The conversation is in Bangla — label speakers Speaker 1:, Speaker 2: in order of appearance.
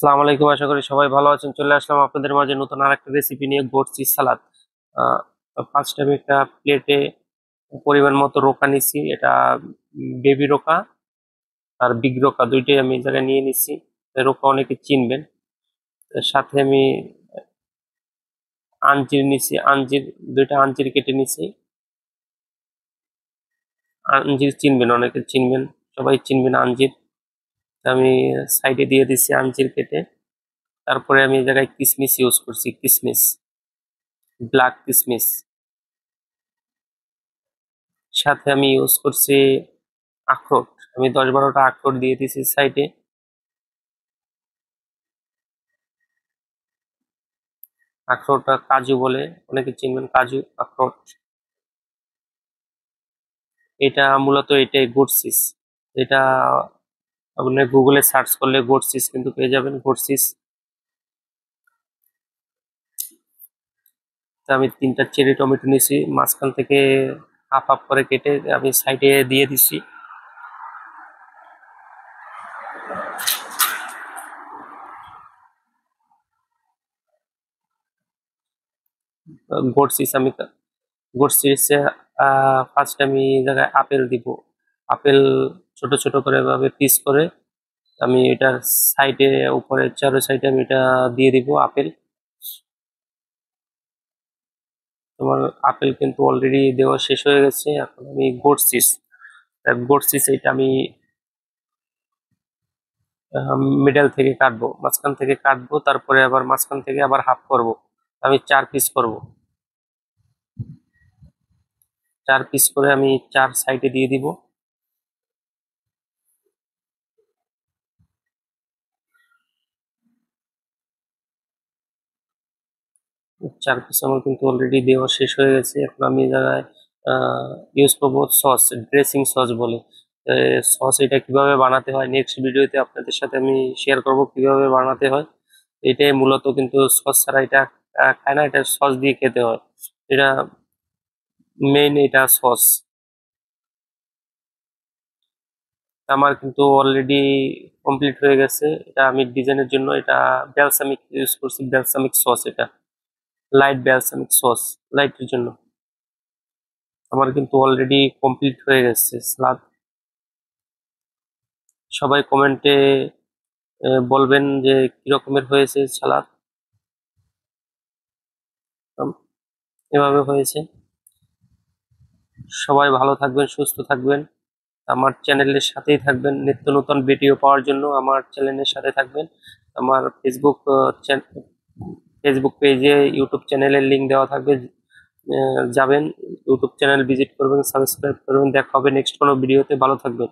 Speaker 1: আসসালামু আলাইকুম, আশা করি সবাই ভালো আছেন। চলে আসলাম আপনাদের মাঝে নতুন আরেকটা রেসিপি নিয়ে, গোট চিজ সালাদ। ফার্স্ট আমি একটা প্লেটে পরিমাণ মতো রোকা নিছি। এটা বেবি রোকা আর বিগ রোকা দুইটাই আমি এই জায়গায় নিয়ে নিছি। রোকা অনেকে চিনবেন। এর সাথে আমি আঞ্জির নিছি, আঞ্জির দুইটা আঞ্জির কেটে নিছি। আঞ্জির চিনবেন, অনেকে চিনবেন, সবাই চিনবেন আঞ্জির। আমি সাইডে দিয়ে দিছি আঞ্জির কেটে। তারপরে আমি এই জায়গায় কিসমিস ইউজ করছি, কিসমিস, ব্ল্যাক কিসমিস। সাথে আমি ইউজ করছি আখরোট। আমি 10-12টা আখরোট দিয়ে দিছি সাইডে। আখরোটটা কাজু বলে, অনেকে চিনবেন, কাজু আখরোট। এটা মূলত এটাই গোটসিস। এটা আপনি গুগলে সার্চ করলে গোটসিস কিন্তু পেয়ে যাবেন, গোটসিস। আমি 3টা চেরি টমেটো নিছি, মাঝখান থেকে হাফ হাফ করে কেটে আমি সাইডে দিয়ে দিছি। গোটসিস আমি গোটসিসে ফার্স্ট আমি এই জায়গায় আপেল দিব। আপেল ছোট ছোট করে এভাবে পিস করে আমি এটার সাইডে, উপরে চারো সাইডে আমি এটা দিয়ে দিব আপেল। তোমার আপেল কিন্তু অলরেডি দেওয়া শেষ হয়ে গেছে। এখন আমি গোটসিস এটা আমি মিডল থেকে কাটবো, মাঝখান থেকে কাটবো, তারপরে আবার মাঝখান থেকে আবার হাফ করব। আমি 4 পিস করব। 4 পিস করে আমি 4 সাইডে দিয়ে দিব। 4 পিস আমার কিন্তু অলরেডি দেওয়া শেষ হয়ে গেছে। এখন আমি এই জায়গায় ইউজ করবো সস, ড্রেসিং সস বলে। সস এটা কিভাবে বানাতে হয় নেক্সট ভিডিওতে আপনাদের সাথে আমি শেয়ার করব কিভাবে বানাতে হয়। এটাই মূলত, কিন্তু সস ছাড়া এটা খায় না, এটা সস দিয়ে খেতে হয়। এটা মেইন, এটা সস। আমার কিন্তু অলরেডি কমপ্লিট হয়ে গেছে। এটা আমি ডিজাইনের জন্য এটা ব্যালসামিক ইউজ করছি, ব্যালসামিক সস। এটা লাইট ব্যালসামিক সস, লাইটের জন্য। আমার কিন্তু অলরেডি কমপ্লিট হয়ে গেছে সালাদ। সবাই কমেন্টে বলবেন যে কি রকমের হয়েছে সালাদ। উম, এভাবে হয়েছে। সবাই ভালো থাকবেন, সুস্থ থাকবেন, আমার চ্যানেলের সাথেই থাকবেন। নিত্য নতুন ভিডিও পাওয়ার জন্য আমার চ্যানেলের সাথে থাকবেন। আমার ফেসবুক পেজে, ইউটিউব চ্যানেলের লিংক দেওয়া থাকবে। যাবেন, ইউটিউব চ্যানেল ভিজিট করবেন, সাবস্ক্রাইব করবেন। দেখা হবে নেক্সট কোনো ভিডিওতে। ভালো থাকবেন।